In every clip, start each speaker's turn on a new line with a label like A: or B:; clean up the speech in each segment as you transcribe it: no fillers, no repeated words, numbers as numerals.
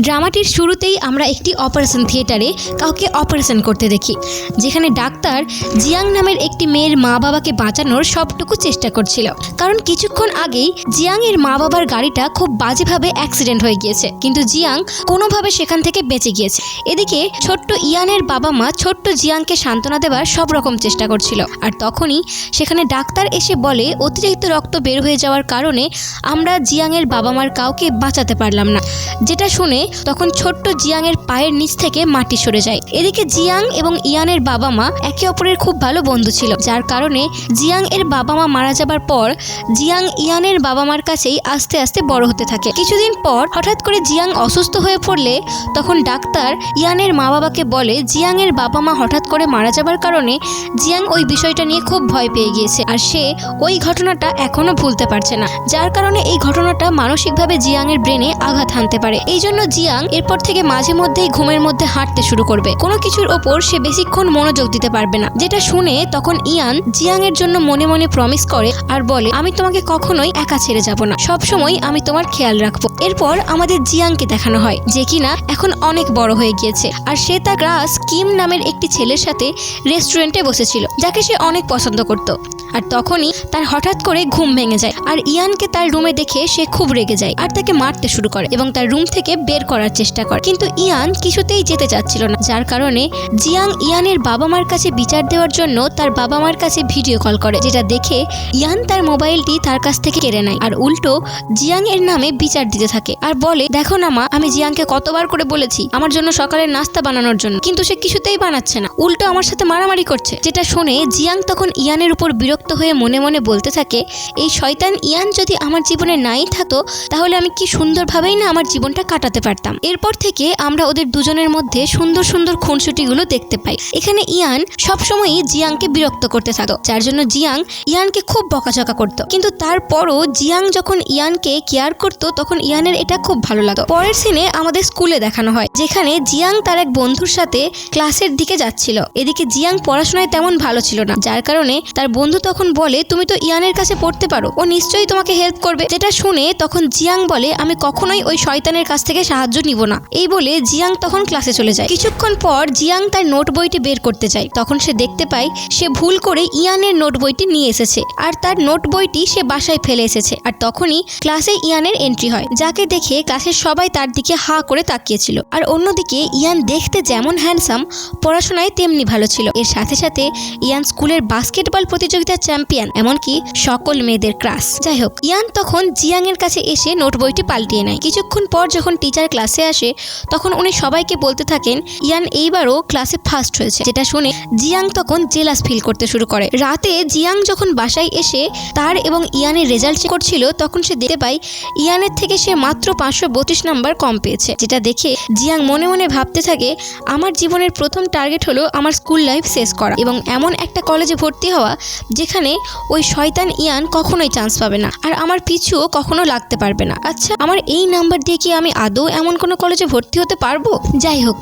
A: ড্রামাটির শুরুতেই আমরা একটি অপারেশন থিয়েটারে কাউকে অপারেশন করতে দেখি, যেখানে ডাক্তার জিয়াং নামের একটি মেয়ের মা বাবাকে বাঁচানোর সবটুকু চেষ্টা করছিল। কারণ কিছুক্ষণ আগেই জিয়াং এর মা বাবার গাড়িটা খুব বাজেভাবে অ্যাক্সিডেন্ট হয়ে গিয়েছে, কিন্তু জিয়াং কোনোভাবে সেখান থেকে বেঁচে গিয়েছে। এদিকে ছোট্ট ইয়ানের বাবা মা ছোট্ট জিয়াংকে সান্ত্বনা দেওয়ার সব রকম চেষ্টা করছিল। আর তখনই সেখানে ডাক্তার এসে বলে অতিরিক্ত রক্ত বের হয়ে যাওয়ার কারণে আমরা জিয়াং এর বাবা মার কাউকে বাঁচাতে পারলাম না। যেটা শুনে তখন ছোট্ট জিয়াং এর পায়ের নিচ থেকে মাটি সরে যায়। এদিকে জিয়াং এবং ইয়ানের বাবা মা একে অপরের খুব ভালো বন্ধু ছিল, যার কারণে জিয়াং এর বাবা মা মারা যাবার পর জিয়াং ইয়ানের বাবা মার কাছেই আস্তে আস্তে বড় হতে থাকে। কিছুদিন পর হঠাৎ করে জিয়াং অসুস্থ হয়ে পড়লে তখন ডাক্তার ইয়ানের মা বাবাকে বলে জিয়াং এর বাবা মা হঠাৎ করে মারা যাবার কারণে জিয়াং ওই বিষয়টা নিয়ে খুব ভয় পেয়ে গিয়েছে, আর সে ওই ঘটনাটা এখনো ভুলতে পারছে না, যার কারণে এই ঘটনাটা মানসিকভাবে জিয়াং এর ব্রেনে আঘাত হানতে পারে। এই জন্য জিয়াং এরপর থেকে মাঝে মধ্যেই ঘুমের মধ্যে হাঁটতে শুরু করবে, কোনো কিছুর ওপর সে বেশিক্ষণ মনোযোগ দিতে পারবে না। যেটা শুনে তখন ইয়ান জিয়াং এর জন্য মনে মনে প্রমিস করে আর বলে আমি তোমাকে কখনোই একা ছেড়ে যাব না, সবসময় আমি তোমার খেয়াল রাখবো। এরপর আমাদের জিয়াংকে দেখানো হয় যে কিনা এখন অনেক বড় হয়ে গিয়েছে, আর সে তার ক্রাশ কিম নামের একটি ছেলের সাথে রেস্টুরেন্টে বসেছিল, যাকে সে অনেক পছন্দ করত। আর তখনই তার হঠাৎ করে ঘুম ভেঙে যায়, আর ইয়ানকে তার রুমে দেখে সে খুব রেগে যায় আর তাকে মারতে শুরু করে এবং তার রুম থেকে বের করার চেষ্টা করে, কিন্তু ইয়ান কিছুতেই যেতে চাচ্ছিল না। যার কারণে জিয়াং ইয়ানের বাবা মার কাছে বিচার দেওয়ার জন্য তার বাবা মার কাছে ভিডিও কল করে, যেটা দেখে ইয়ান তার মোবাইলটি তার কাছ থেকে কেড়ে নেয় আর উল্টো জিয়াং এর নামে বিচার দিতে থাকে আর বলে দেখো না মা, আমি জিয়াংকে কতবার করে বলেছি আমার জন্য সকালের নাস্তা বানানোর জন্য, কিন্তু সে কিছুতেই বানাচ্ছে না, উল্টো আমার সাথে মারামারি করছে। যেটা শুনে জিয়াং তখন ইয়ানের উপর বিরক্ত হয়ে মনে মনে বলতে থাকে এই শয়তান ইয়ান যদি আমার জীবনে নাই থাকতো তাহলে আমি কি সুন্দরভাবেই না আমার জীবনটা কাটাতে পারতাম। এরপর থেকে আমরা ওদের দুজনের মধ্যে সুন্দর সুন্দর খুনসুটিগুলো দেখতে পাই। এখানে ইয়ান সবসময়ই জিয়াংকে বিরক্ত করতে থাকতো, যার জন্য জিয়াং ইয়ানকে খুব বকাঝকা করতো, কিন্তু তারপরও জিয়াং যখন ইয়ানকে কেয়ার করতো তখন ইয়ানের এটা খুব ভালো লাগতো। পরের সিনে আমাদের স্কুলে দেখানো হয়, যেখানে জিয়াং তার এক বন্ধুর সাথে ক্লাসের দিকে যাচ্ছিল। এদিকে জিয়াং পড়াশোনায় তেমন ভালো ছিল না, যার কারণে তার বন্ধু তখন বলে তুমি তো ইয়ানের কাছে পড়তে পারো, ও নিশ্চয়ই তোমাকে হেল্প করবে। যেটা শুনে তখন জিয়াং বলে আমি কখনোই ওই শয়তানের কাছ থেকে সাহায্য নিব না। এই বলে জিয়াং তখন ক্লাসে চলে যায়। কিছুক্ষণ পর জিয়াং তার নোট বইটি বের করতে যায়, তখন সে দেখতে পায় সে ভুল করে ইয়ানের নোট বইটি নিয়ে এসেছে আর তার নোট বইটি সে বাসায় ফেলে এসেছে। আর তখনই ক্লাসে ইয়ানের এন্ট্রি হয়, যাকে দেখে ক্লাসের সবাই তার দিকে হা করে তাকিয়েছিল। আর অন্যদিকে ইয়ান দেখতে যেমন হ্যান্ডসাম, পড়াশোনায় তেমনি ভালো ছিল। এর সাথে সাথে ইয়ান স্কুলের বাস্কেটবল প্রতিযোগিতার চ্যাম্পিয়ন, এমনকি সকল মেয়েদের ক্রাশ। যাই হোক, ইয়ান তখন জিয়াং এর কাছে এসে নোট বইটি পাল্টিয়ে নেয়। কিছুক্ষণ পর যখন টিচার ক্লাসে আসে তখন উনি সবাইকে বলতে থাকেন ইয়ান এইবারও ক্লাসে ফার্স্ট হয়েছে। যেটা শুনে জিয়াং তখন জেলাস ফিল করতে শুরু করে। রাতে জিয়াং যখন বাসায় এসে তার এবং ইয়ানের রেজাল্ট চেক করছিল তখন সে দেখতে পায় ইয়ানের থেকে সে মাত্র 532 নাম্বার কম পেয়েছে। যেটা দেখে জিয়াং মনে মনে ভাবতে থাকে আমার জীবনের প্রথম টার্গেট হলো আমার স্কুল লাইফ শেষ করা এবং এমন একটা কলেজে ভর্তি হওয়া যেখানে ওই শয়তান ইয়ান কখনোই চান্স পাবে না আর আমার পিছুও কখনো লাগতে পারবে না। আচ্ছা, আমার এই নাম্বার দিয়ে কি আমি আদৌ এমন কোনো কলেজে ভর্তি হতে পারবো? যাই হোক,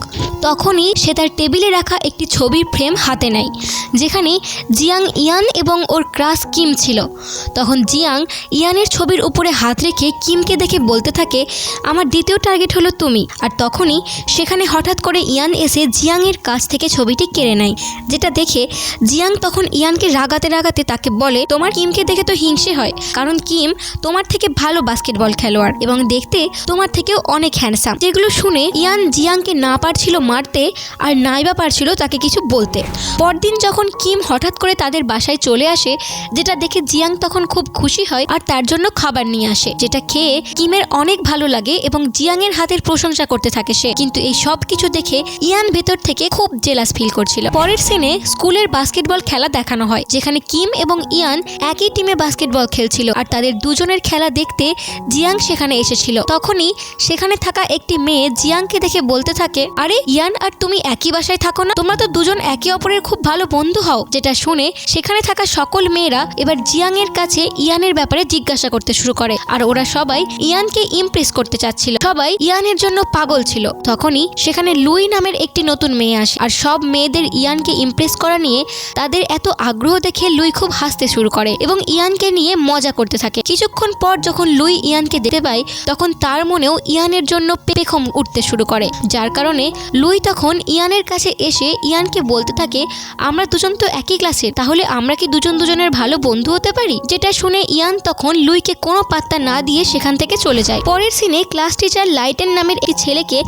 A: তখনই সে তার টেবিলে রাখা একটি ছবির ফ্রেম হাতে নেয়, যেখানে জিয়াং ইয়ান এবং ওর ক্রাশ কিম ছিল। তখন জিয়াং ইয়ানের ছবির উপরে হাত রেখে কিমকে দেখে বলতে থাকে আমার দ্বিতীয় টার্গেট হলো তুমি। আর তখনই সেখানে হঠাৎ করে ইয়ান এসে জিয়াং এর কাছ থেকে ছবিটি কেড়ে নেয়। যেটা দেখে জিয়াং তখন ইয়ানকে রাগাতে রাগাতে তাকে বলে তোমার কিমকে দেখে তো হিংসে হয়, কারণ কিম তোমার থেকে ভালো বাস্কেটবল খেলোয়াড় এবং দেখতে তোমার থেকেও অনেক হ্যান্ডসাম। যেগুলো শুনে ইয়ান জিয়াংকে না পারছিল মারতে আর নাইবা পারছিল তাকে কিছু বলতে। পরদিন যখন কিম হঠাৎ করে তাদের বাসায় চলে আসে, যেটা দেখে জিয়াং তখন খুব খুশি হয় আর তার জন্য খাবার নিয়ে আসে, যেটা খেয়ে কিমের অনেক ভালো লাগে এবং জিয়াং এর হাতের প্রশংসা করতে থাকে সে। কিন্তু এই সব কিছু দেখে ইয়ান ভেতর থেকে খুব জেলাস ফিল করছিল। পরের সিনে স্কুলের বাস্কেটবল খেলা দেখানো হয়, যেখানে কিম এবং ইয়ান একই টিমে বাস্কেটবল খেলছিল আর তাদের দুজনের খেলা দেখতে জিয়াং সেখানে এসেছিল। তখনই সেখানে থাকা একটি মেয়ে জিয়াংকে দেখে বলতে থাকে আরে ইয়ান ইয়ান আর তুমি একই বাসায় থাকো না? তোমরা তো দুজন একে অপরের খুব ভালো বন্ধু হও। যেটা শুনে সেখানে থাকা সকল মেয়েরা এবার জিয়াং এর কাছে ইয়ানের ব্যাপারে জিজ্ঞাসা করতে শুরু করে। আর ওরা সবাই ইয়ানকে ইমপ্রেস করতে চাচ্ছিল, সবাই ইয়ানের জন্য পাগল ছিল। তখনই সেখানে লুই নামের একটি নতুন মেয়ে আসে, আর সব মেয়েদের ইয়ানকে ইমপ্রেস করা নিয়ে তাদের এত আগ্রহ দেখে লুই খুব হাসতে শুরু করে এবং ইয়ানকে নিয়ে মজা করতে থাকে। কিছুক্ষণ পর যখন লুই ইয়ানকে দেখতে পায় তখন তার মনেও ইয়ানের জন্য পেখম উঠতে শুরু করে, যার কারণে লুই তখন ইয়ানের কাছে এসে ইয়ানকে বলতে থাকে, আমরা দুজন তো একই ক্লাসের, তাহলে আমরা কি দুজন দুজনের ভালো বন্ধু হতে পারি? যেটা শুনে ইয়ান তখন লুইকে কোনো পাত্তা না দিয়ে সেখান থেকে চলে যায়। পরের সিনে ক্লাস টিচার লাইটেন নামের একটি ছেলেকে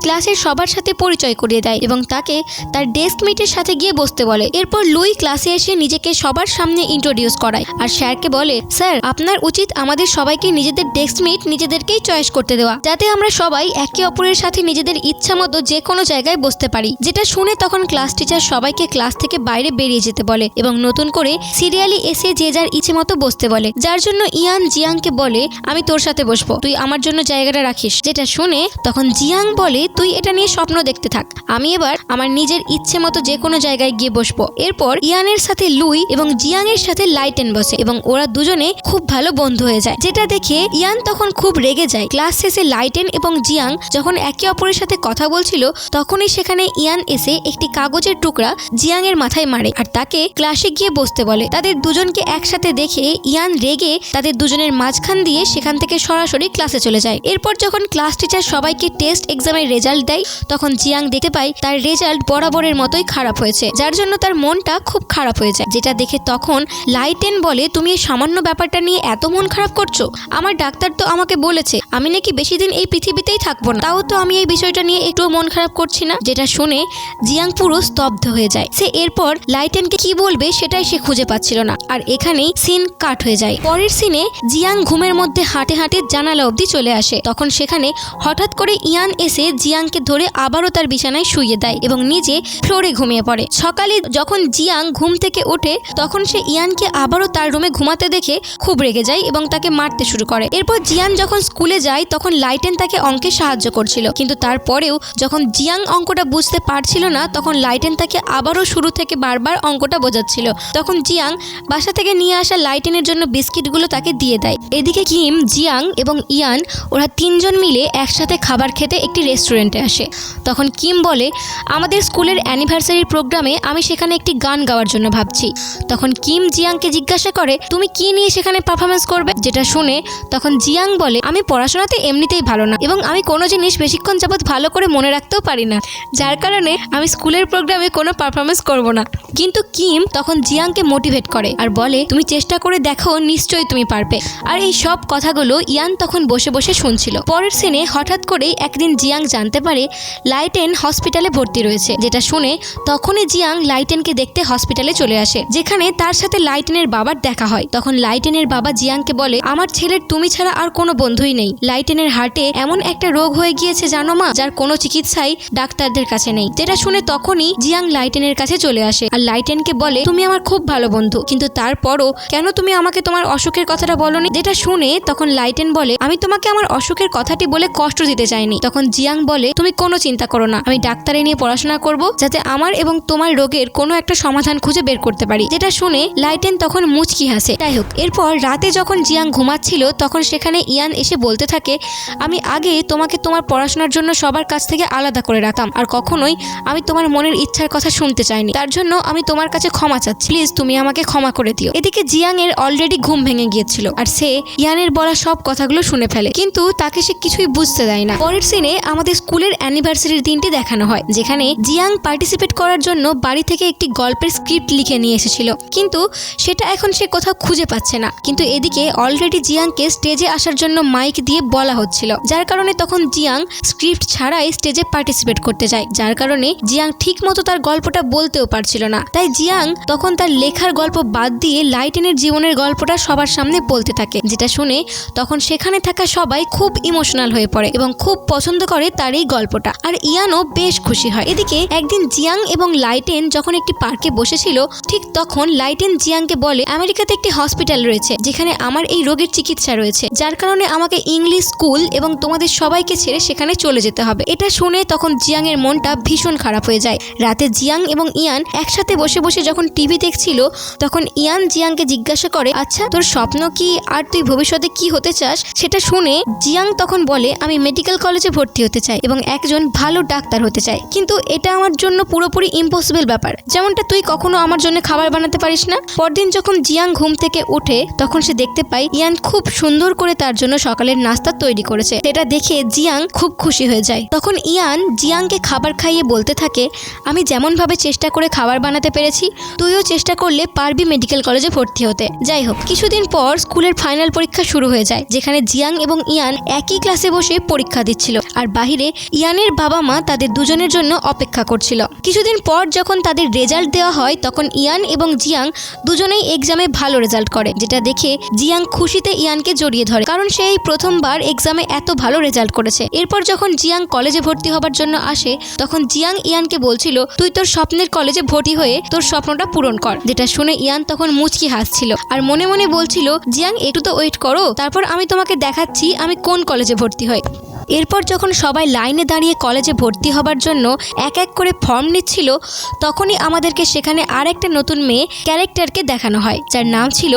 A: ক্লাসের সবার সাথে পরিচয় করিয়ে দেয় এবং তাকে তার ডেস্কমেটের সাথে গিয়ে বসতে বলে। এরপর লুই ক্লাসে এসে নিজেকে সবার সামনে ইন্ট্রোডিউস করায় আর স্যারকে বলে, স্যার আপনার উচিত আমাদের সবাইকে নিজেদের ডেস্কমেট নিজেদেরকেই চয়েস করতে দেওয়া, যাতে আমরা সবাই একে অপরের সাথে নিজেদের ইচ্ছা মতো যে কোনো জায়গায় বসতে পারি। যেটা শুনে তখন ক্লাস টিচার সবাইকে ক্লাস থেকে বাইরে বেরিয়ে যেতে বলে এবং নতুন করে সিরিয়ালি এসে যে যার ইচ্ছে মতো বসতে বলে, যার জন্য ইয়ান জিয়াংকে বলে, আমি তোর সাথে বসবো, তুই আমার জন্য জায়গাটা রাখিস। যেটা শুনে তখন জিয়াং বলে, তুই এটা নিয়ে স্বপ্ন দেখতে থাক, আমি এবার আমার নিজের ইচ্ছে মতো যে কোনো জায়গায় গিয়ে বসবো। এরপর ইয়ানের সাথে লুই এবং জিয়াং এর সাথে লাইটেন বসে এবং ওরা দুজনে খুব ভালো বন্ধু হয়ে যায়। যেটা দেখে ইয়ান তখন খুব রেগে যায়। ক্লাস শেষে লাইটেন এবং জিয়াং যখন একে অপরের সাথে কথা বলছিল তখনই সেখানে ইয়ান এসে একটি কাগজের টুকরা জিয়াং এর মাথায় মারে আর তাকে ক্লাসে গিয়ে বসতে বলে। তাদের দুজনকে একসাথে দেখে ইয়ান রেগে তাদের দুজনের মাঝখান দিয়ে সেখান থেকে সরাসরি ক্লাসে চলে যায়। এরপর যখন ক্লাস টিচার সবাইকে টেস্ট এক্সামের রেজাল্ট দেয় তখন জিয়াং দেখতে পায় তার রেজাল্ট বরাবরের মতোই খারাপ হয়েছে, যার জন্য তার মনটা খুব খারাপ হয়ে যায়। যেটা দেখে তখন লাইটেন বলে, তুমি এই সামান্য ব্যাপারটা নিয়ে এত মন খারাপ করছো? আমার ডাক্তার তো আমাকে বলেছে আমি নাকি বেশি দিন এই পৃথিবীতেই থাকবো না, তাও তো আমি এই বিষয়টা নিয়ে একটু মন খারাপ করছি না। যেটা শুনে জিয়াং পুরো স্তব্ধ হয়ে যায়। সে এরপর লাইটেনকে কি বলবে সেটাই সে খুঁজে পাচ্ছিল না। আর এখানেই সিন কাট হয়ে যায়। পরের সিনে জিয়াং ঘুমের মধ্যে হাঁটে হাঁটে জানালা অবধি চলে আসে। তখন সেখানে হঠাৎ করে ইয়ান এসে জিয়াংকে ধরে আবারও তার বিছানায় শুইয়ে দেয় এবং নিজে ফ্লোরে ঘুমিয়ে পড়ে। সকালে যখন জিয়াং ঘুম থেকে ওঠে তখন সে ইয়ানকে আবারও তার রুমে ঘুমাতে দেখে খুব রেগে যায় এবং তাকে মারতে শুরু করে। এরপর জিয়াং যখন স্কুলে যায় তখন লাইটেন তাকে অঙ্কে সাহায্য করছিল, কিন্তু তারপরেও যখন জিয়াং অঙ্কটা বুঝতে পারছিল না তখন লাইটেন তাকে আবারও শুরু থেকে বারবার অঙ্কটা বোঝাচ্ছিল। তখন জিয়াং বাসা থেকে নিয়ে আসা লাইটেনের জন্য বিস্কিটগুলো তাকে দিয়ে দেয়। এদিকে কিম, জিয়াং এবং ইয়ান ওরা তিনজন মিলে একসাথে খাবার খেতে একটি রেস্টুরেন্টে আসে। তখন কিম বলে, আমাদের স্কুলের অ্যানিভার্সারির প্রোগ্রামে আমি সেখানে একটি গান গাওয়ার জন্য ভাবছি। তখন কিম জিয়াংকে জিজ্ঞাসা করে, তুমি কি নিয়ে সেখানে পারফরমেন্স করবে? যেটা শুনে তখন জিয়াং বলে, আমি পড়াশোনাতে এমনিতেই ভালো না এবং আমি কোনো জিনিস বেশিক্ষণ যাবৎ ভালো করে মনে রাখতেও পারি না, যার কারণে আমি স্কুলের প্রোগ্রামে কোনো পারফরমেন্স করব না। কিন্তু কিম তখন জিয়াংকে মোটিভেট করে আর বলে, তুমি চেষ্টা করে দেখো, নিশ্চয়ই তুমি পারবে। আর এই সব কথাগুলো ইয়ান তখন বসে বসে শুনছিল। পরের সিনে হঠাৎ করেই একদিন জিয়াং জানতে পারে লাইটেন হসপিটালে ভর্তি রয়েছে। যেটা শুনে তখনই জিয়াং লাইটেনকে দেখতে হসপিটালে চলে আসে, যেখানে তার সাথে লাইটেনের বাবার দেখা হয়। তখন লাইটেনের বাবা জিয়াংকে বলে, আমার ছেলের তুমি ছাড়া আর কোনো বন্ধুই নেই। লাইটেনের হার্টে এমন একটা রোগ হয়ে গিয়েছে জানো মা, যার কোনো চিকিৎসাই ডাক্তারদের কাছে নেই। যেটা শুনে তখনই জিয়াং লাইটেনের কাছে চলে আসে আর লাইটেনকে বলে, তুমি আমার খুব ভালো বন্ধু, কিন্তু তারপরও কেন তুমি আমাকে তোমার অসুখের কথাটা বলনি? যেটা শুনে তখন লাইটেন বলে, আমি তোমাকে আমার অসুখের কথাটি বলে কষ্ট দিতে চাইনি। তখন জিয়াং বলে, তুমি কোনো চিন্তা করো না, আমি ডাক্তারি নিয়ে পড়াশোনা করব যাতে আমার এবং তোমার রোগের কোনো একটা সমাধান খুঁজে বের করতে পারি। যেটা শুনে লাইটেন তখন মুচকি হাসে। যাই হোক, এরপর রাতে যখন জিয়াং ঘুমাচ্ছিল তখন সেখানে ইয়ান এসে বলতে থাকে, আমি আগে তোমাকে তোমার পড়াশোনার জন্য সবার কাছ থেকে আলাদা করে রাখতাম আর কখনোই আমি তোমার মনের ইচ্ছার কথা শুনতে চাইনি, তার জন্য আমি তোমার কাছে ক্ষমা চাচ্ছি, প্লিজ তুমি আমাকে ক্ষমা করে দিও। এদিকে জিয়াং এর অলরেডি ঘুম ভেঙে গিয়েছিল আর সে ইয়ানের বলা সব কথাগুলো শুনে ফেলে, কিন্তু তাকে সে কিছুই বুঝতে দেয় না। পরের সিনে আমাদের স্কুলের অ্যানিভার্সারির দিনটি দেখানো হয়, যেখানে জিয়াং পার্টিসিপেট করার জন্য বাড়ি থেকে একটি গল্পের স্ক্রিপ্ট লিখে নিয়ে এসেছিল, কিন্তু সেটা এখন সে কোথাও খুঁজে পাচ্ছে না। কিন্তু এদিকে অলরেডি জিয়াংকে স্টেজে আসার জন্য মাইক দিয়ে বলা হচ্ছিল, যার কারণে তখন জিয়াং স্ক্রিপ্ট ছাড়াই স্টেজে পার্টিসিপেট করতে যায়, যার কারণে জিয়াং ঠিক মতো তার গল্পটা বলতেও পারছিল না। তাই জিয়াং তখন তার লেখার গল্প বাদ দিয়ে লাইটেনের জীবনের গল্পটা সবার সামনে বলতে থাকে। যেটা শুনে তখন সেখানে থাকা সবাই খুব ইমোশনাল হয়ে পড়ে এবং খুব পছন্দ করে তার তার এই গল্পটা। আর ইয়ানও বেশ খুশি হয়। এদিকে একদিন জিয়াং এবং লাইটেন যখন একটি পার্কে বসেছিল, ঠিক তখন লাইটেন জিয়াংকে বলে আমেরিকাতে একটি হসপিটাল রয়েছে যেখানে আমার এই রোগের চিকিৎসা রয়েছে, যার কারণে আমাকে ইংলিশ স্কুল এবং তোমাদের সবাইকে ছেড়ে সেখানে চলে যেতে হবে। এটা শুনে তখন জিয়াং এর মনটা ভীষণ খারাপ হয়ে যায়। রাতে জিয়াং এবং ইয়ান একসাথে বসে বসে যখন টিভি দেখছিল, তখন ইয়ান জিয়াংকে জিজ্ঞাসা করে, আচ্ছা তোর স্বপ্ন কি আর তুই ভবিষ্যতে কি হতে চাস? সেটা শুনে জিয়াং তখন বলে, আমি মেডিকেল কলেজে ভর্তি হতে চাই এবং একজন ভালো ডাক্তার হতে চাই, কিন্তু এটা আমার জন্য পুরোপুরি ইম্পসিবল ব্যাপার, যেমনটা তুই কখনো আমার জন্য খাবার বানাতে পারিস না। পরদিন যখন জিয়াং ঘুম থেকে ওঠে তখন সে দেখতে পায় ইয়ান খুব সুন্দর করে তার জন্য সকালের নাস্তা তৈরি করেছে। সেটা দেখে জিয়াং খুব খুশি হয়ে যায়। তখন ইয়ান জিয়াংকে খাবার খাইয়ে বলতে থাকে, আমি যেমন ভাবে চেষ্টা করে খাবার বানাতে পেরেছি, তুইও চেষ্টা করলে পারবি মেডিকেল কলেজে ভর্তি হতে। যাই হোক, কিছুদিন পর স্কুলের ফাইনাল পরীক্ষা শুরু হয়ে যায়, যেখানে জিয়াং এবং ইয়ান একই ক্লাসে বসে পরীক্ষা দিচ্ছিল আর বাহিরে ইয়ানের বাবা মা তাদের দুজনের জন্য অপেক্ষা করছিল। কিছুদিন পর যখন তাদের রেজাল্ট দেওয়া হয়, তখন ইয়ান এবং জিয়াং দুজনেই এক্সামে ভালো রেজাল্ট করে, যেটা দেখে জিয়াং খুশিতে ইয়ানকে জড়িয়ে ধরে, কারণ সে এই প্রথমবার এক্সামে এত ভালো রেজাল্ট করেছে। এরপর যখন জিয়াং কলেজে ভর্তি হবার জন্য আসে, তখন জিয়াং ইয়ানকে বলছিল, তুই তোর স্বপ্নের কলেজে ভর্তি হয়ে তোর স্বপ্নটা পূরণ কর। যেটা শুনে ইয়ান তখন মুচকি হাসছিল আর মনে মনে বলছিল, জিয়াং একটু তো ওয়েট করো, তারপর আমি তোমাকে দেখাচ্ছি আমি কোন কলেজে ভর্তি হই। এরপর যখন সবাই লাইনে দাঁড়িয়ে কলেজে ভর্তি হবার জন্য এক এক করে ফর্ম নিচ্ছিল, তখনই আমাদেরকে সেখানে আর একটা নতুন মেয়ে ক্যারেক্টারকে দেখানো হয়, যার নাম ছিল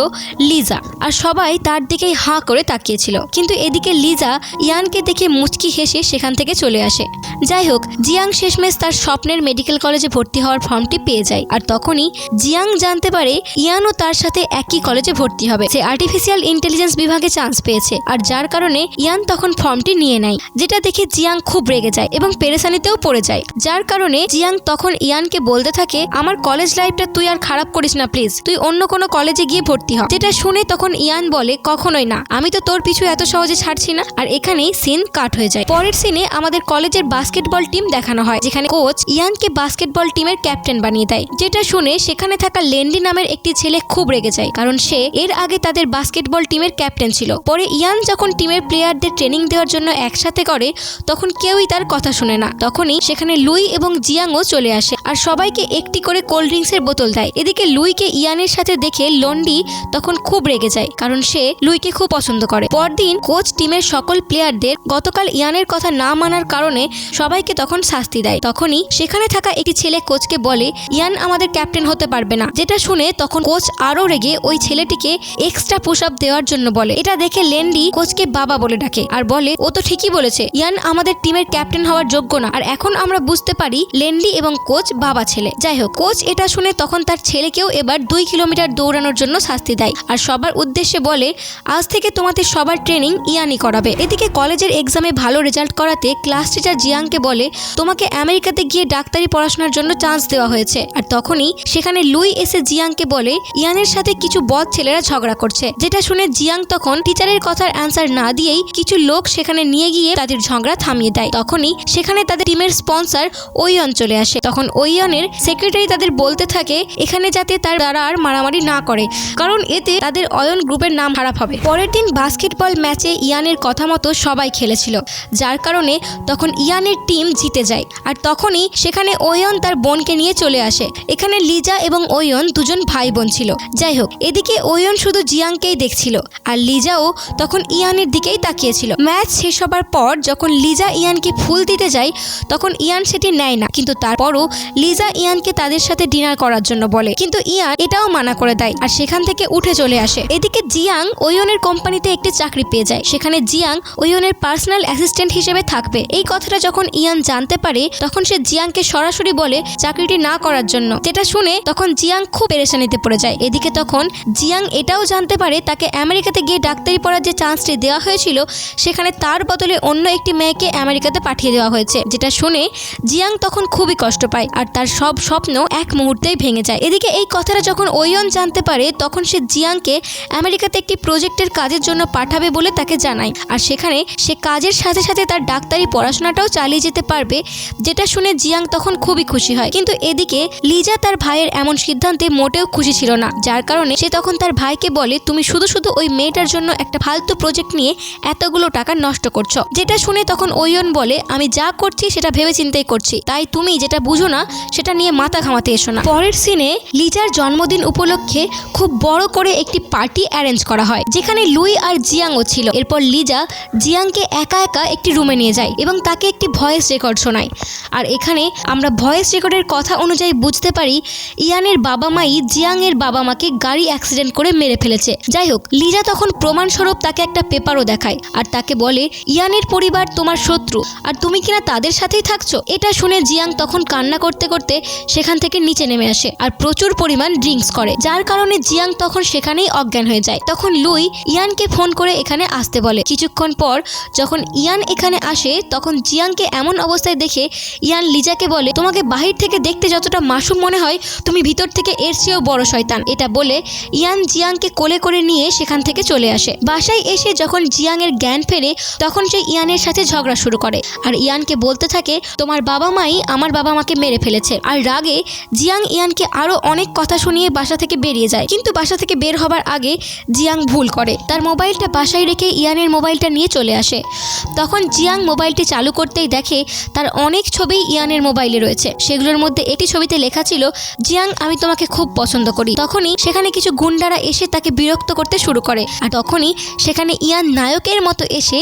A: লিজা। আর সবাই তার দিকেই হাঁ করে তাকিয়েছিল, কিন্তু এদিকে লিজা ইয়ানকে দেখে মুচকি হেসে সেখান থেকে চলে আসে। যাই হোক, জিয়াং শেষমেশ তার স্বপ্নের মেডিকেল কলেজে ভর্তি হওয়ার ফর্মটি পেয়ে যায়। আর তখনই জিয়াং জানতে পারে ইয়ানও তার সাথে একই কলেজে ভর্তি হবে। সে আর্টিফিশিয়াল ইন্টেলিজেন্স বিভাগে চান্স পেয়েছে, আর যার কারণে ইয়ান তখন ফর্মটি নিয়ে নেয়, যেটা দেখে জিয়াং খুব রেগে যায় এবং পেরেশানিতেও পড়ে যায়। যার কারণে জিয়াং তখন ইয়ানকে বলতে থাকে, আমার কলেজ লাইফটা তুই আর খারাপ করিস না প্লিজ, তুই অন্য কোনো কলেজে গিয়ে ভর্তি হ। যেটা শুনে তখন ইয়ান বলে, কখনোই না, আমি তো তোর পিছু এত সহজে ছাড়ছি না। আর এখানেই সিন কাট হয়ে যায়। পরের সিনে আমাদের কলেজের বাস্কেটবল টিম দেখানো হয়, যেখানে কোচ ইয়ানকে বাস্কেটবল টিমের ক্যাপ্টেন বানিয়ে দেয়। যেটা শুনে সেখানে থাকা লেন্ডি নামের একটি ছেলে খুব রেগে যায়, কারণ সে এর আগে তাদের বাস্কেটবল টিমের ক্যাপ্টেন ছিল। পরে ইয়ান যখন টিমের প্লেয়ারদের ট্রেনিং দেওয়ার জন্য একসাথে করে, তখন কেউই তার কথা শুনে না। তখনই সেখানে লুই এবং জিয়াংও চলে আসে আর সবাইকে একটি করে কোল্ড ড্রিঙ্কসের বোতল দেয়। এদিকে লুইকে ইয়ানের সাথে দেখে লন্ডি তখন খুব রেগে যায়, কারণ সে লুইকে খুব পছন্দ করে। পরদিন কোচ টিমের সকল প্লেয়ারদের গতকাল ইয়ানের কথা না মানার কারণে সবাইকে তখন শাস্তি দেয়। তখনই সেখানে থাকা একটি ছেলে কোচকে বলে, ইয়ান আমাদের ক্যাপ্টেন হতে পারবে না। যেটা শুনে তখন কোচ আরো রেগে ওই ছেলেটিকে এক্সট্রা পুশ আপ দেওয়ার জন্য বলে। এটা দেখে লেন্ডি কোচকে বাবা বলে ডাকে আর বলে, ও তো ঠিকই বলেছে, ইয়ান আমাদের টিমের ক্যাপ্টেন হওয়ার যোগ্য না। আর এখন আমরা বুঝতে পারি লেন্ডি এবং কোচ বাবা ছেলে। যাই হোক, কোচ এটা শুনে তখন তার ছেলেকেও এবার 2 কিলোমিটার দৌড়ানোর জন্য শাস্তি দেয় আর সবার উদ্দেশ্যে বলে, আজ থেকে তোমাদের সবার ট্রেনিং ইয়ানি করাবে। এদিকে কলেজের এক্সামে ভালো রেজাল্ট করাতে ক্লাস টিচার জিয়াংকে বলে, তোমাকে আমেরিকাতে গিয়ে ডাক্তারি পড়াশোনার জন্য চান্স দেওয়া হয়েছে। আর তখনই সেখানে লুই এসে জিয়াংকে বলে, ইয়ানের সাথে কিছু বদ ছেলেরা ঝগড়া করছে। যেটা শুনে জিয়াং তখন টিচারের কথার অ্যান্সার না দিয়েই কিছু লোক সেখানে নিয়ে গিয়ে তাদের ঝগড়া থামিয়ে দেয়। তখনই সেখানে তাদের টিমের স্পন্সর ওইয়ন চলে আসে। তখন ওইয়নের সেক্রেটারি তাদের বলতে থাকে এখানে যাতে তারা আর মারামারি না করে, কারণ এতে তাদের অয়ন গ্রুপের নাম খারাপ হবে। পরের দিন বাস্কেটবল ম্যাচে ইয়ানের কথা মতো সবাই খেলেছিল, যার কারণে তখন ইয়ানের টিম জিতে যায়। আর তখনই সেখানে ওইয়ন তার বোনকে নিয়ে চলে আসে। এখানে লিজা এবং ওইয়ন দুজন ভাই বোন ছিল। যাই হোক, এদিকে ওইয়ন শুধু জিয়াংকেই দেখছিল আর লিজাও তখন ইয়ানের দিকেই তাকিয়েছিল। ম্যাচ শেষ হবার পর যখন লিজা ইয়ানকে ফুল দিতে যায়, তখন ইয়ান সেটি নেয় না, কিন্তু তারপরও লিজা ইয়ানকে তাদের সাথে ডিনার করার জন্য বলে, কিন্তু ইয়ান এটাও মানা করে দেয় আর সেখান থেকে উঠে চলে আসে। এদিকে জিয়াং ওইয়নের কোম্পানিতে একটি চাকরি পেয়ে যায়। সেখানে জিয়াং ওইয়নের পার্সোনাল অ্যাসিস্ট্যান্ট হিসেবে থাকবে। এই কথাটা যখন ইয়ান জানতে পারে, তখন সে জিয়াংকে সরাসরি বলে চাকরিটি না করার জন্য। যেটা শুনে তখন জিয়াং খুব পেরেশানিতে পড়ে যায়। এদিকে তখন জিয়াং এটাও জানতে পারে তাকে আমেরিকাতে গিয়ে ডাক্তারি পড়ার যে চান্সটি দেওয়া হয়েছিল, সেখানে তার বদলে অন্য একটি মেয়েকে আমেরিকাতে পাঠিয়ে দেওয়া হয়েছে। যেটা শুনে জিয়াং তখন খুবই কষ্ট পায় আর তার সব স্বপ্ন এক মুহূর্তেই ভেঙে যায়। এদিকে এই কথাটা যখন ওইয়ন জানতে পারে, তখন সে জিয়াংকে আমেরিকাতে একটি প্রজেক্টের কাজের জন্য পাঠাবে বলে তাকে জানায়। আর সেখানে সে কাজের সাথে সাথে তার ডাক্তারি পড়াশোনাটাও চালিয়ে যেতে পারবে। যেটা শুনে জিয়াং তখন খুবই খুশি হয়। কিন্তু এদিকে লিজা তার ভাইয়ের এমন সিদ্ধান্তে মোটেও খুশি ছিল না, যার কারণে সে তখন তার ভাইকে বলে, তুমি শুধু শুধু ওই মেয়েটার জন্য একটা ফালতু প্রজেক্ট নিয়ে এতগুলো টাকা নষ্ট করছো। যেটা শুনে তখন ওয়ন বলে, আমি যা করছি সেটা ভেবে চিন্তেই করছি, তাই তুমি যেটা বুঝো না সেটা নিয়ে মাথা ঘামাতে এসো না। পরের সিনে লিজার জন্মদিন উপলক্ষে খুব বড় করে একটি পার্টি অ্যারেঞ্জ করা হয়, যেখানে লুই আর জিয়াংও ছিল। এরপর লিজা জিয়াংকে একা একা একটি রুমে নিয়ে যায় এবং তাকে একটি ভয়েস রেকর্ড শোনায়। আর এখানে আমরা ভয়েস রেকর্ডের কথা অনুযায়ী বুঝতে পারি ইয়ানের বাবা মাই জিয়াংয়ের বাবা মাকে গাড়ি অ্যাক্সিডেন্ট করে মেরে ফেলেছে। যাই হোক, লিজা তখন প্রমাণস্বরূপ তাকে একটা পেপারও দেখায় আর তাকে বলে, ইয়ানের পরিবার তোমার শত্রু আর তুমি কিনা তাদের সাথেই থাকছো। এটা শুনে জিয়াং তখন কান্না করতে করতে সেখান থেকে নিচে নেমে আসে আর প্রচুর পরিমাণ ড্রিঙ্কস করে, যার কারণে জিয়াং তখন সেখানেই অজ্ঞান হয়ে যায়। তখন লুই ইয়ানকে ফোন করে এখানে আসতে বলে। কিছুক্ষণ পর যখন ইয়ান এখানে আসে তখন জিয়াংকে এমন অবস্থায় দেখে ইয়ান লিজাকে বলে, তোমাকে বাহির থেকে দেখতে যতটা মাসুম মনে হয় তুমি ভিতর থেকে এর চেয়েও বড় শয়তান। এটা বলে ইয়ান জিয়াংকে কোলে করে নিয়ে সেখান থেকে চলে আসে। বাসায় এসে যখন জিয়াংয়ের জ্ঞান ফেরে তখন সে ইয়ানের সাথে ঝগড়া শুরু করে আর ইয়ানকে বলতে থাকে, তোমার বাবা মাই আমার বাবা মাকে মেরে ফেলেছে। আর রাগে জিয়াং ইয়ানকে আরো অনেক কথা শুনিয়ে বাসা থেকে বেরিয়ে যায়। কিন্তু বাসা থেকে বের হবার আগে জিয়াং ভুল করে, তার মোবাইলটা বাসায় রেখে ইয়ানের মোবাইলটা নিয়ে চলে আসে। তখন জিয়াং মোবাইলটি চালু করতেই দেখে তার অনেক ছবি ইয়ানের মোবাইলে রয়েছে। সেগুলোর মধ্যে একটি ছবিতে লেখা ছিল, জিয়াং আমি তোমাকে খুব পছন্দ করি। তখনই সেখানে কিছু গুন্ডারা এসে তাকে বিরক্ত করতে শুরু করে আর তখনই সেখানে ইয়ান নায়কের মতো এসে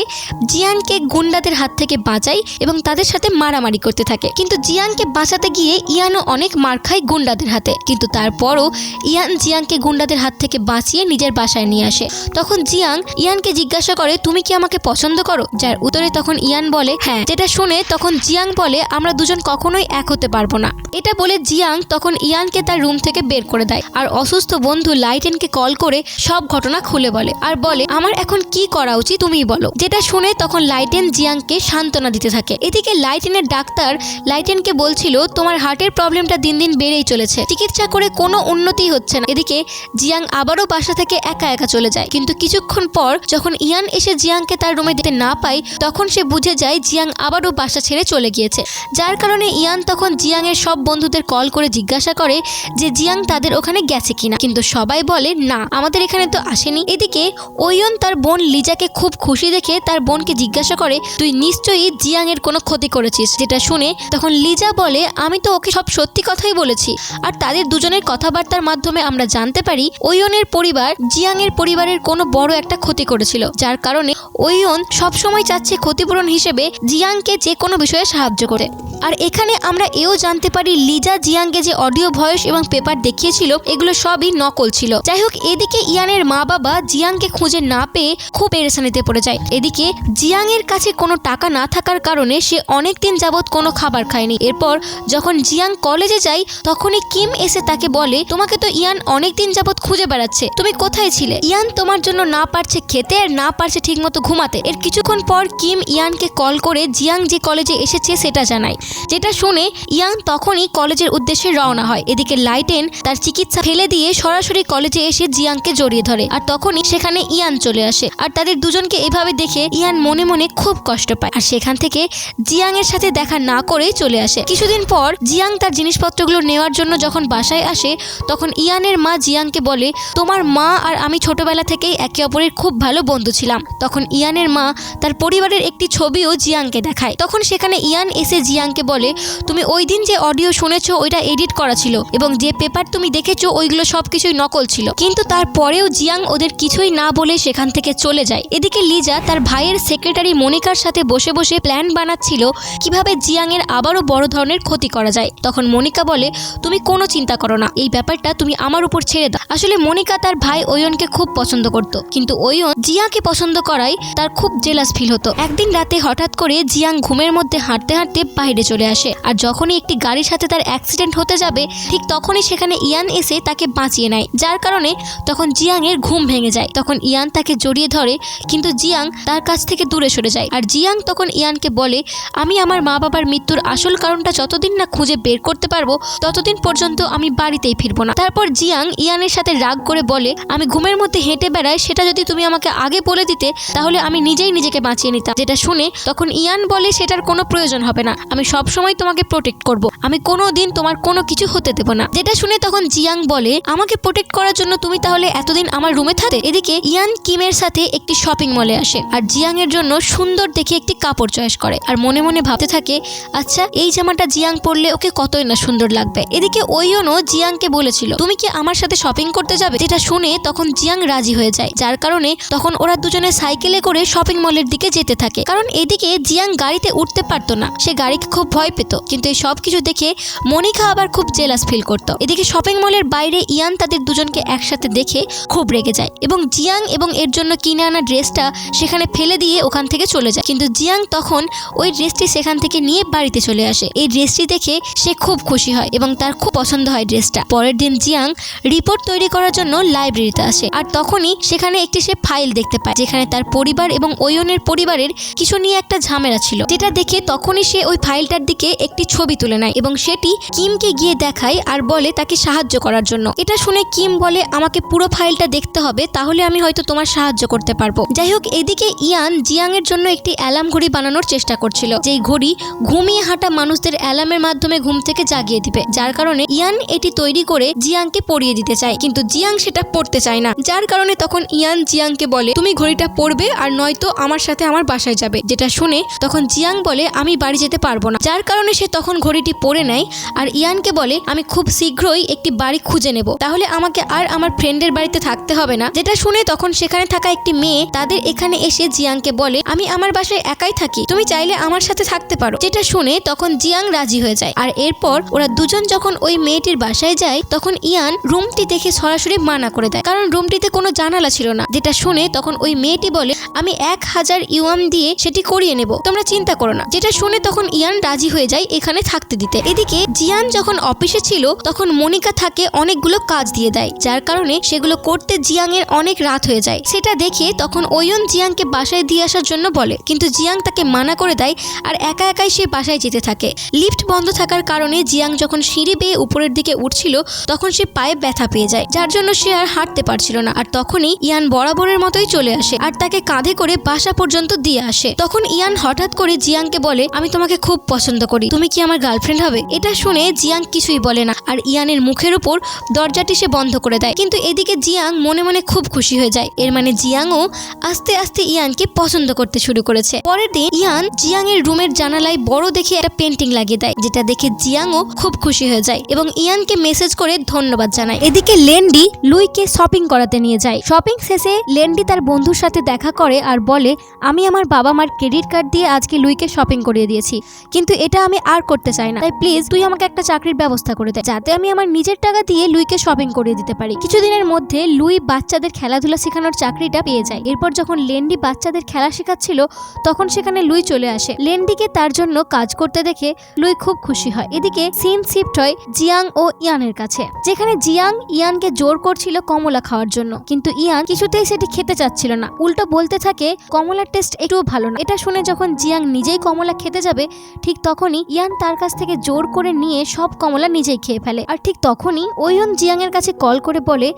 A: জিয়ানকে গুন্ডাদের হাত থেকে বাঁচায় এবং তাদের সাথে মারামারি করতে থাকে। কিন্তু জিয়াংকে বাঁচাতে গিয়ে ইয়ানও অনেক মার খায় গুন্ডাদের হাতে, কিন্তু তারপরও ইয়ান জিয়াংকে গুন্ডাদের হাত থেকে বাঁচিয়ে নিজের বাসায় নিয়ে আসে। তখন জিয়াং ইয়ানকে জিজ্ঞাসা করে, তুমি কি আমাকে পছন্দ করো? যার উত্তরে তখন ইয়ান বলে হ্যাঁ। যেটা শুনে তখন জিয়াং বলে, আমরা দুজন কখনোই এক হতে পারবো না। এটা বলে জিয়াং তখন ইয়ানকে তার রুম থেকে বের করে দেয় আর অসুস্থ বন্ধু লাইটেনকে কল করে সব ঘটনা খুলে বলে আর বলে, আমার এখন কি করা উচিত তুমিই বলো। যেটা শুনে তখন লাইটেন জিয়াংকে সান্ত্বনা দিতে থাকে। এদিকে লাইটেনের ডাক্তার লাইটেনকে বলছিল, তোমার হার্টের প্রবলেমটা দিন দিন বেড়েই চলেছে, চিকিৎসা করে কোনো উন্নতি হচ্ছে না। এদিকে জিয়াং আবারও বাসা থেকে একা একা চলে যায়। কিন্তু কিছুক্ষণ পর যখন ইয়ান এসে জিয়াংকে তার রুমে দিতে না পায় তখন সে বুঝে যায় জিয়াং আবারও বাসা ছেড়ে চলে গিয়েছে। যার কারণে ইয়ান তখন জিয়াংয়ের সব বন্ধুদের কল করে জিজ্ঞাসা করে যে জিয়াং তাদের ওখানে গেছে কিনা, কিন্তু সবাই বলে না, আমাদের এখানে তো আসেনি। এদিকে ওয়ন তার বোন লিজাকে খুব খুশি দেখে তার বোনকে জিজ্ঞাসা করে, তুই নিশ্চয়ই জিয়াংয়ের কোনো ক্ষতি করেছিস। যেটা শুনে তখন লিজা বলে, আমি তো ওকে সব সত্যি কথাই বলেছি। আর তাদের দুজনের কথাবার্তার মাধ্যমে আমরা জানতে পারি ওয়নের পরিবার জিয়াংয়ের পরিবারের কোনো বড় একটা ক্ষতি করেছিল, যার কারণে ওয়ন সবসময় চাচ্ছে ক্ষতিপূরণ হিসেবে জিয়াংকে যে কোনো বিষয়ে সাহায্য করে। আর এখানে আমরা এও জানতে পারি লিজা জিয়াংকে যে অডিও ভয়েস এবং পেপার দেখিয়েছিল এগুলো সবই নকল ছিল। যাই হোক, এদিকে ইয়ানের মা বাবা জিয়াংকে খুঁজে না পেয়ে খুব পেরেশানিতে পড়ে যায়। এদিকে জিয়াংয়ের কাছে কোনো টাকা না থাকার কারণে সে অনেক দিন যাবৎ কোনো খাবার খায়নি। এরপর যখন জিয়াং কলেজে যায় তখনই কিম এসে তাকে বলে, তোমাকে তো ইয়ান অনেক দিন যাবৎ খুঁজে বেড়াচ্ছে, তুমি কোথায় ছিলে? ইয়ান তোমার জন্য না পারছে খেতে আর না পারছে ঠিকমতো ঘুমাতে। এর কিছুক্ষণ পর কিম ইয়ানকে কল করে জিয়াং যে কলেজে এসেছে সেটা জানায়। যেটা শুনে ইয়াং তখনই কলেজের উদ্দেশ্যে রওনা হয়। এদিকে লাইটেন তার চিকিৎসা ফেলে দিয়ে সরাসরি কলেজে এসে জিয়াংকে জড়িয়ে ধরে আর তখনই সেখানে ইয়ান চলে আসে। আর তাদের দুজনকে এভাবে দেখে ইয়ান মনে মনে খুব কষ্ট পায় আর সেখান থেকে জিয়াং এর সাথে দেখা না করেই চলে আসে। কিছুদিন পর জিয়াং তার জিনিসপত্রগুলো নেওয়ার জন্য যখন বাসায় আসে তখন ইয়ানের মা জিয়াংকে বলে, তোমার মা আর আমি ছোটবেলা থেকেই একে অপরের খুব ভালো বন্ধু ছিলাম। তখন ইয়ানের মা তার পরিবারের একটি ছবিও জিয়াংকে দেখায়। তখন সেখানে ইয়ান এসে জিয়াংকে বলে, তুমি ওই দিন যে অডিও শুনেছো ওইটা এডিট করা ছিল এবং যে পেপার তুমি দেখেছো ওইগুলো সবকিছুই নকল ছিল। কিন্তু তারপরেও জিয়াং ওদের কিছুই না বলে সেখান থেকে চলে যায়। এদিকে লিজা তার ভাইয়ের সেক্রেটারি মনিকার সাথে বসে বসে প্ল্যান বানাচ্ছিল কিভাবে জিয়াং এর আবারও বড় ধরনের ক্ষতি করা যায়। তখন মনিকা বলে, তুমি কোনো চিন্তা করো না, এই ব্যাপারটা তুমি আমার উপর ছেড়ে দাও। আসলে মনিকা তার ভাই ওয়নকে খুব পছন্দ করত, কিন্তু ওয়ন জিয়াকে পছন্দ করায় তার খুব জেলাস ফিল হতো। একদিন রাতে হঠাৎ করে জিয়াং ঘুমের মধ্যে হাঁটতে হাঁটতে বাইরে চলে আসে আর যখনই একটি গাড়ির সাথে তার অ্যাক্সিডেন্ট হতে যাবে ঠিক তখনই সেখানে ইয়ান এসে তাকে বাঁচিয়ে নেয়, যার কারণে তখন জিয়াং এর ঘুম ভেঙে যায়। তখন ইয়ান তাকে জড়িয়ে ধরে কিন্তু জিয়াং তার কাছ থেকে দূরে সরে যায়। আর জিয়াং তখন ইয়ানকে বলে, আমি আমার মা বাবার মৃত্যুর আসল কারণটা যতদিন না খুঁজে বের করতে পারবো ততদিন পর্যন্ত আমি বাড়িতেই ফিরবো না। তারপর জিয়াং ইয়ানের সাথে রাগ করে বলে, আমি ঘুমের মধ্যে হেঁটে বেড়াই, সেটা যদি তুমি আমাকে আগে বলে দিতে তাহলে আমি নিজেই নিজেকে বাঁচিয়ে নিতাম। যেটা শুনে তখন ইয়ান বলে, সেটার কোনো প্রয়োজন হবে না, আমি সবসময় তোমাকে প্রোটেক্ট করব, আমি কোনো দিন তোমার কোনো কিছু হতে দেবো না। যেটা শুনে তখন জিয়াং বলে, আমাকে প্রোটেক্ট করার জন্য তুমি তাহলে এতদিন আমার রুমে থাকতে। এদিকে ইয়ান কিমের সাথে একটি শপিং মলে আসে আর জিয়াং এর জন্য সুন্দর দেখে একটি কাপড় চয়েস করে আর মনে মনে ভাবতে থাকে আচ্ছা এই জামাটা জিয়াং পরলে ওকে কতই না সুন্দর লাগবে। এদিকে ওইয়নও জিয়াংকে বলেছিল তুমি কি আমার সাথে শপিং করতে যাবে, যেটা শুনে তখন জিয়াং রাজি হয়ে যায়, যার কারণে তখন ওরা দুজনে সাইকেলে করে শপিং মলের দিকে যেতে থাকে। কারণ এদিকে জিয়াং গাড়িতে উঠতে পারতো না, সে গাড়িকে খুব ভয় পেত, কিন্তু এই সবকিছু দেখে মনিকা আবার খুব জেলাস ফিল করতো। এদিকে শপিং মলের বাইরে ইয়ান তাদের দুজনকে একসাথে দেখে খুব রেগে যায় এবং জিয়াং এবং এর জন্য কিনে আনা ড্রেসটা সেখানে ফেলে দিয়ে ওখান থেকে চলে যায়। কিন্তু জিয়াং তখন ওই ড্রেসটি সেখান থেকে নিয়ে বাড়িতে চলে আসে। এই ড্রেসটি দেখে সে খুব খুশি হয় এবং তার খুব পছন্দ হয় ড্রেসটা। পরের দিন জিয়াং রিপোর্ট তৈরি করার জন্য লাইব্রেরিতে আসে আর তখনই সেখানে একটি সে ফাইল দেখতে পায় যেখানে তার পরিবার এবং ওয়নের পরিবারের কিছু নিয়ে একটা ঝামেলা ছিল, যেটা দেখে তখনই সে ওই ফাইলটার দিকে একটি ছবি তুলে নেয় এবং সেটি কিমকে গিয়ে দেখায় আর বলে তাকে সাহায্য করার জন্য। এটা শুনে কিম বলে আমাকে পুরো ফাইলটা দেখতে হবে, তাহলে আমি হয়তো তোমার সাহায্য করতে পারবো। যাই হোক, এদিকে ইয়ান জিয়াং এর জন্য একটি অ্যালার্ম ঘড়ি বানানোর চেষ্টা করছিল, যেই ঘড়ি ঘুমিয়ে হাঁটা মানুষদের অ্যালার্মের মাধ্যমে ঘুম থেকে জাগিয়ে দিবে, যার কারণে ইয়ান এটি তৈরি করে জিয়াংকে পরিয়ে দিতে চায়, কিন্তু জিয়াং সেটা পড়তে চায় না, যার কারণে তখন ইয়ান জিয়াংকে বলে তুমি ঘড়িটা পরবে আর নয়তো আমার সাথে আমার বাসায় যাবে। যেটা শুনে তখন জিয়াং বলে আমি বাড়ি যেতে পারবো না, যার কারণে সে তখন ঘড়িটি পরে নেয় আর ইয়ানকে বলে আমি খুব শীঘ্রই একটি বাড়ি খুঁজে নেব, তাহলে আমাকে আর আমার ফ্রেন্ডের বাড়িতে থাকতে হবে না। যেটা শুনে তখন সেখানে থাকা একটি মেয়ে তাদের এখানে এসে জিয়াংকে বলে আমি আমার বাসায় একাই থাকি, তুমি চাইলে আমার সাথে থাকতে পারো। যেটা শুনে তখন জিয়াং রাজি হয়ে যায় আর এরপর ওরা দুজন যখন ওই মেয়েটির বাসায় যায় তখন ইয়ান রুমটি দেখে সরাসরি মানা করে দেয়, কারণ রুমটিতে কোনো জানালা ছিল না। যেটা শুনে তখন ওই মেয়েটি বলে আমি 1000 ইউয়ান দিয়ে সেটি করিয়ে নেব, তোমরা চিন্তা করো না। যেটা শুনে তখন ইয়ান রাজি হয়ে যায় এখানে থাকতে দিতে। এদিকে জিয়ান যখন অফিসে ছিল তখন মনিকা থাকে অনেকগুলো কাজ দিয়ে দেয়, যার কারণে সেগুলো করতে জিয়াং এর অনেক রাত হয়ে যায়। সেটা দেখে তখন ওয়ন জিয়াংকে বাসায় দিয়ে আসার জন্য বলে, কিন্তু জিয়াং তাকে মানা করে দেয় আর একা একাই সে বাসায় যেতে থাকে। লিফট বন্ধ থাকার কারণে জিয়াং যখন সিঁড়ি বেয়ে উপরের দিকে উঠছিল তখন সে পায়ে ব্যথা পেয়ে যায়, যার জন্য সে আর হাঁটতে পারছিল না। আর তখনই ইয়ান বরাবরের মতোই চলে আসে আর তাকে কাঁধে করে বাসা পর্যন্ত দিয়ে আসে। তখন ইয়ান হঠাৎ করে জিয়াংকে বলে আমি তোমাকে খুব পছন্দ করি, তুমি কি আমার গার্লফ্রেন্ড হবে? এটা শুনে জিয়াং কিছুই বলে না আর ইয়ানের মুখের উপর দরজাটি সে বন্ধ করে দেয়। কিন্তু এদিকে জিয়াং মনে মনে খুব খুশি হয়ে যায়, এর মানে জিয়াংও আস্তে আস্তে ইয়ানকে পছন্দ করতে শুরু করেছে। পরের দিন ইয়ান জিয়াং এর রুমের জানালায় বড় দেখে একটা পেন্টিং লাগিয়ে দেয়, যেটা দেখে জিয়াংও খুব খুশি হয়ে যায় এবং ইয়ানকে মেসেজ করে ধন্যবাদ জানায়। এদিকে লেন্ডি লুইকে শপিং করাতে নিয়ে যায়। শপিং শেষে লেন্ডি তার বন্ধুর সাথে দেখা করে আর বলে আমি আমার বাবা মার ক্রেডিট কার্ড দিয়ে আজকে লুইকে শপিং করিয়ে দিয়েছি, কিন্তু এটা আমি আর করতে চাই না, তাই প্লিজ তুই আমাকে একটা চাকরির ব্যবস্থা করে দে, যাতে আমি আমার নিজের টাকা দিয়ে লুইকে শপিং করিয়ে দিতে পারি। কিছুদিনের মধ্যে লুই বাচ্চাদের খেলাধুলা শেখানোর চাকরিটা পেয়ে যায়। এরপর যখন লেন্ডি বাচ্চাদের খেলা শেখাচ্ছিল তখন সেখানে লুই চলে আসে। লেন্ডিকে তার জন্য কাজ করতে দেখে লুই খুব খুশি হয়। এদিকে সিন শিফট হয় জিয়াং ও ইয়ানের কাছে, যেখানে জিয়াং ইয়ানকে জোর করছিল কমলা খাওয়ার জন্য, কিন্তু ইয়ান কিছুতেই সেটি খেতে চাচ্ছিল না, উল্টো বলতে থাকে কমলার টেস্ট একটুও ভালো না। এটা শুনে যখন জিয়াং নিজেই কমলা খেতে যাবে ঠিক তখনই ইয়ান তার কাছ থেকে জোর করে নিয়ে সব কমলা নিজেই খেয়ে ফেলে। আর ঠিক তখনই ওয়ন জিয়াং এর কাছে কল করে বলে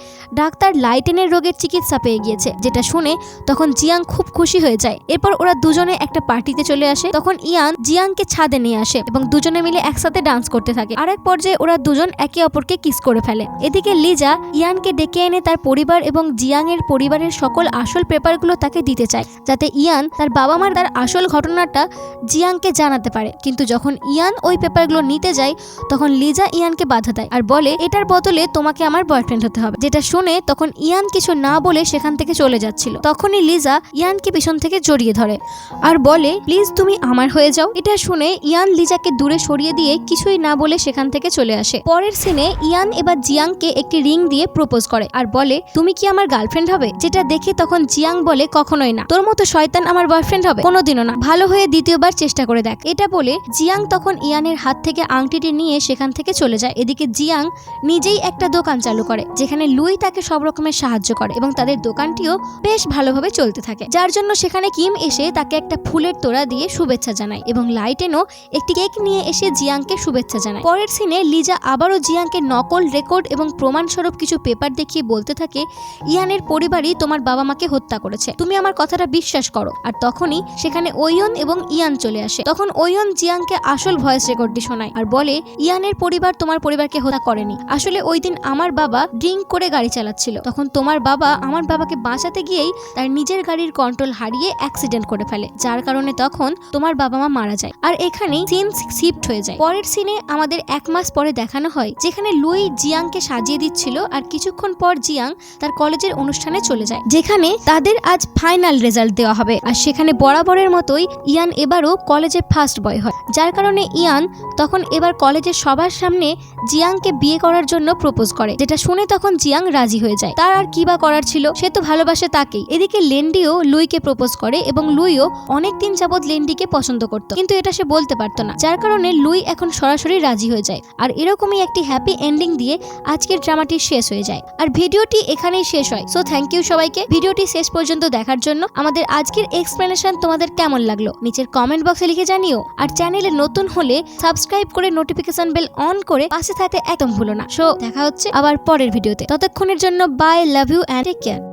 A: ডাক্তার লাইটেনের রোগের চিকিৎসা পেয়ে গিয়েছে। যেটা শুনে তখন জিয়াং খুব খুশি হয়ে যায়। এরপর ওরা দুজনে একটা পার্টিতে চলে আসে। তখন ইয়ান জিয়াংকে ছাদে নিয়ে আসে এবং দুজনে মিলে একসাথে ডান্স করতে থাকে। আরেক পর্যায়ে ওরা দুজন একে অপরকে কিস করে ফেলে। এদিকে লিজা ইয়ানকে ডেকে এনে তার পরিবার এবং জিয়াং এর পরিবারের সকল আসল পেপারগুলো তাকে দিতে চায়, যাতে ইয়ান তার বাবা মার তার আসল ঘটনাটা জিয়াংকে জানাতে পারে। কিন্তু যখন ইয়ান ওই পেপারগুলো নিতে যায় তখন লিজা ইয়ানকে বাধা দেয় আর বলে এটার বদলে তোমাকে আমার বয়ফ্রেন্ড হতে হবে। যেটা শুনে তখন ইয়ান কিছু না বলে সেখান থেকে চলে যাচ্ছিল। তখনই লিজা ইয়ানকে পিছন থেকে জড়িয়ে ধরে আর বলে প্লিজ তুমি আমার হয়ে যাও। এটা শুনে ইয়ান লিজাকে দূরে সরিয়ে দিয়ে কিছুই না বলে সেখান থেকে চলে আসে। পরের সিনে ইয়ান এবার জিয়াংকে একটি রিং দিয়ে প্রপোজ করে আর বলে তুমি কি আমার গার্লফ্রেন্ড হবে? যেটা দেখে তখন জিয়াং বলে কখনোই না, তোর মতো শয়তান আমার বয়ফ্রেন্ড হবে কোনোদিনও না, ভালো হয়ে দ্বিতীয়বার চেষ্টা করে দেখ। এটা বলে জিয়াং তখন ইয়ানের হাত থেকে আংটিটি নিয়ে সেখান থেকে চলে যায়। এদিকে জিয়াং নিজেই একটা দোকান চালু করে যেখানে লুই তাকে সব রকমের সাহায্য করে এবং তাদের দোকানটিও বেশ ভালোভাবে চলতে থাকে, যার জন্য সেখানে কিম এসে তাকে একটা ফুলের তোড়া দিয়ে শুভেচ্ছা জানায় এবং লাইটেনও একটি কেক নিয়ে এসে জিয়াংকে শুভেচ্ছা জানায়। পরের সিনে লিজা আবারও জিয়াংকে নকল রেকর্ড এবং প্রমাণস্বরূপ কিছু পেপার দেখিয়ে বলতে থাকে ইয়ানের পরিবারই তোমার বাবা মাকে হত্যা করেছে, তুমি আমার কথাটা বিশ্বাস করো। আর তখনই সেখানে ওয়ন এবং ইয়ান চলে আসে। তখন ওয়ন জিয়াংকে আসল ভয়েস রেকর্ডটি শোনায় আর বলে ইয়ানের পরিবার তোমার পরিবারকে হত্যা করেনি, আসলে ওই দিন আমার বাবা ড্রিঙ্ক করে গাড়ি চালাচ্ছিল, তখন তোমার বাবা আমার বাবাকে বাঁচাতে গিয়েই তার নিজের গাড়ির কন্ট্রোল হারিয়ে অ্যাক্সিডেন্ট করে ফেলে, যার কারণে তখন তোমার বাবা মা মারা যায়। আর এখানেই সিন শিফট হয়ে যায়। পরের সিনে আমাদের 1 মাস পরে দেখানো হয় যেখানে লুই জিয়াংকে সাজিয়ে দিচ্ছিল, আর কিছুক্ষণ পর জিয়াং তার কলেজের অনুষ্ঠানে চলে যায়, যেখানে তাদের আজ ফাইনাল রেজাল্ট দেওয়া হবে। আর সেখানে বরাবরের মতোই ইয়ান এবারও কলেজের ফার্স্ট বয় হয়, যার কারণে ইয়ান তখন এবার কলেজের সবার সামনে জিয়াংকে বিয়ে করার জন্য প্রপোজ করে, যেটা শুনে তখন জিয়াং রাজি হয়ে যায়। তার আর কি বা করার ছিল, সে তো ভালোবাসে তাকেই। এদিকে লেন্ডিও লুইকে প্রপোজ করে এবং লুইও অনেকদিন যাবৎ লেন্ডিকে পছন্দ করত, কিন্তু এটা সে বলতে পারতো না, যার কারণে লুই এখন সরাসরি রাজি হয়ে যায়। আর এরকমই একটি হ্যাপি এন্ডিং দিয়ে আজকের ড্রামাটি শেষ হয়ে যায়। আর ভিডিওটি এখানেই শেষ হয়। সো থ্যাংক ইউ সবাইকে ভিডিওটি শেষ পর্যন্ত দেখার জন্য। আমাদের আজকের এক্সপ্লেনেশন তোমাদের কেমন লাগলো নিচের কমেন্ট বক্সে লিখে জানিও। আর চ্যানেলে নতুন হলে সাবস্ক্রাইব করে নোটিফিকেশন বেল অন করে পাশে থাকতে একদম ভুলো না। সো দেখা হচ্ছে আবার পরের ভিডিওতে। ততক্ষণের জন্য bye, love you and take care.